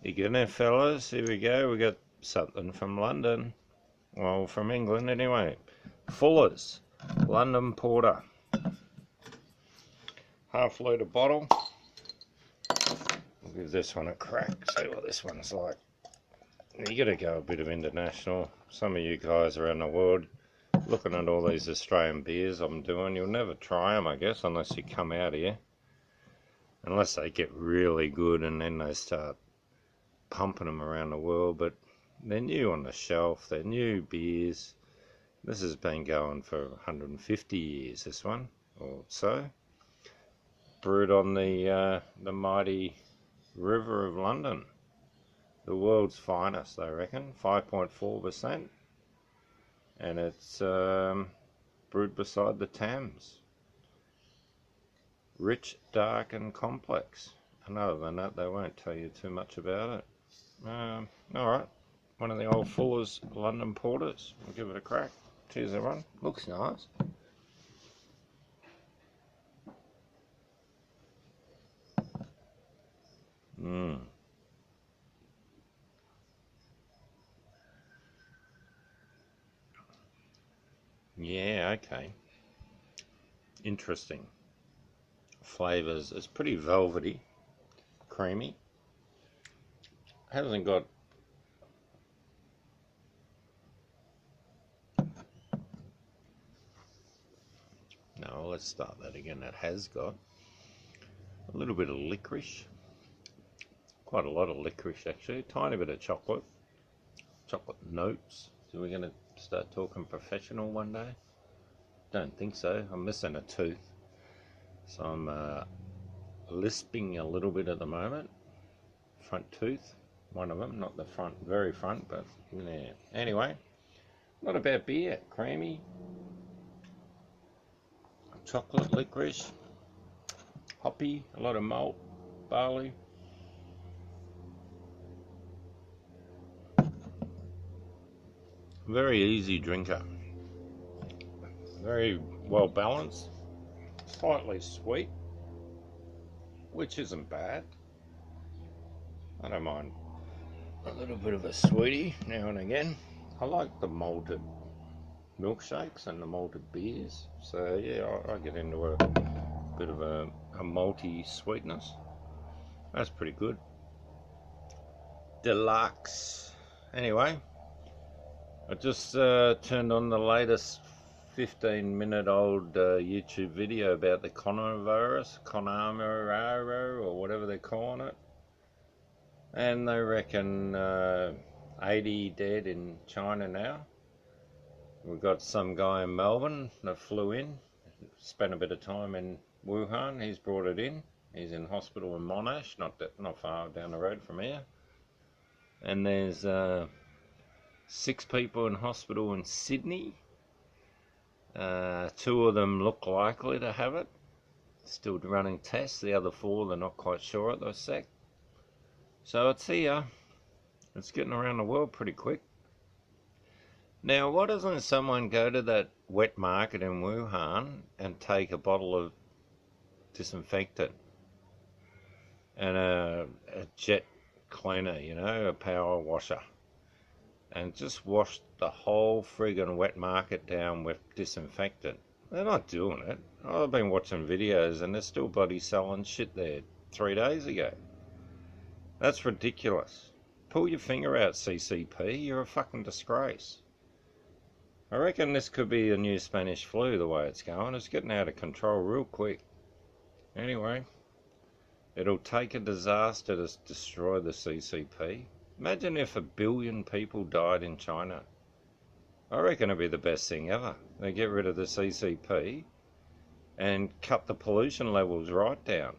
You gonna, fellas? Here we go. We got something from London. Well, from England anyway. Fuller's London Porter. Half litre bottle. We'll give this one a crack. See what this one's like. You gotta go a bit of international. Some of you guys around the world looking at all these Australian beers I'm doing, you'll never try them, I guess, unless you come out here. Unless they get really good and then they start pumping them around the world. But they're new on the shelf. They're new beers. This has been going for 150 years, this one, or so. Brewed on the mighty River of London. The world's finest, I reckon. 5.4%. And it's brewed beside the Thames. Rich, dark and complex. And other than that, they won't tell you too much about it. Alright, one of the old Fuller's London Porters. We'll give it a crack. Cheers everyone. Looks nice. Yeah, okay. Interesting. Flavours. It's pretty velvety, creamy. Hasn't got no, let's start that again. It has got a little bit of licorice. Quite a lot of licorice actually. A tiny bit of chocolate. Chocolate notes. So we're gonna start talking professional one day? Don't think so. I'm missing a tooth. So I'm lisping a little bit at the moment. Front tooth, one of them, not the front, very front, but yeah. Anyway, not a bad beer. Creamy, chocolate, licorice, hoppy, a lot of malt, barley. Very easy drinker. Very well balanced. Slightly sweet, which isn't bad. I don't mind a little bit of a sweetie now and again. I like the malted milkshakes and the malted beers. So yeah, I get into a bit of a malty sweetness. That's pretty good. Deluxe. Anyway, I just turned on the latest 15-minute-old YouTube video about the coronavirus, or whatever they're calling it. And they reckon 80 dead in China now. We've got some guy in Melbourne that flew in, spent a bit of time in Wuhan. He's brought it in. He's in hospital in Monash, not far down the road from here. And there's 6 people in hospital in Sydney. 2 of them look likely to have it. Still running tests. The other 4, they're not quite sure at the sec. So it's here. It's getting around the world pretty quick. Now, why doesn't someone go to that wet market in Wuhan and take a bottle of disinfectant and a jet cleaner, you know, a power washer, and just wash the whole friggin' wet market down with disinfectant? They're not doing it. I've been watching videos and they're still bloody selling shit there 3 days ago. That's ridiculous. Pull your finger out, CCP. You're a fucking disgrace. I reckon this could be a new Spanish flu the way it's going. It's getting out of control real quick. Anyway, it'll take a disaster to destroy the CCP. Imagine if 1 billion people died in China. I reckon it'd be the best thing ever. They get rid of the CCP and cut the pollution levels right down.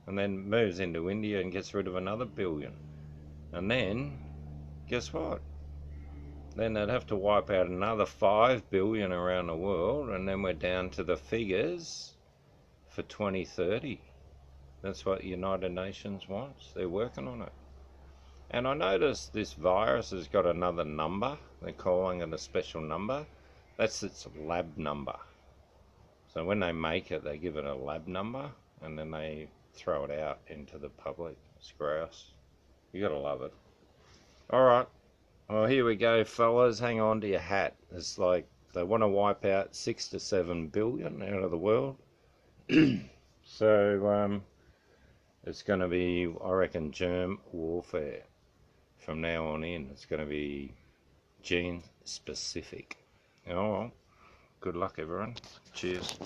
And then moves into India and gets rid of another 1 billion. And then, guess what? Then they'd have to wipe out another 5 billion around the world, and then we're down to the figures for 2030. That's what United Nations wants. They're working on it. And I noticed this virus has got another number. They're calling it a special number. That's its lab number. So when they make it, they give it a lab number, and then they throw it out into the public. It's gross. You gotta love it. Alright, well here we go fellas, hang on to your hat. It's like they want to wipe out 6 to 7 billion out of the world. So it's going to be, I reckon, germ warfare from now on in. It's going to be gene specific. Oh well, good luck everyone. Cheers.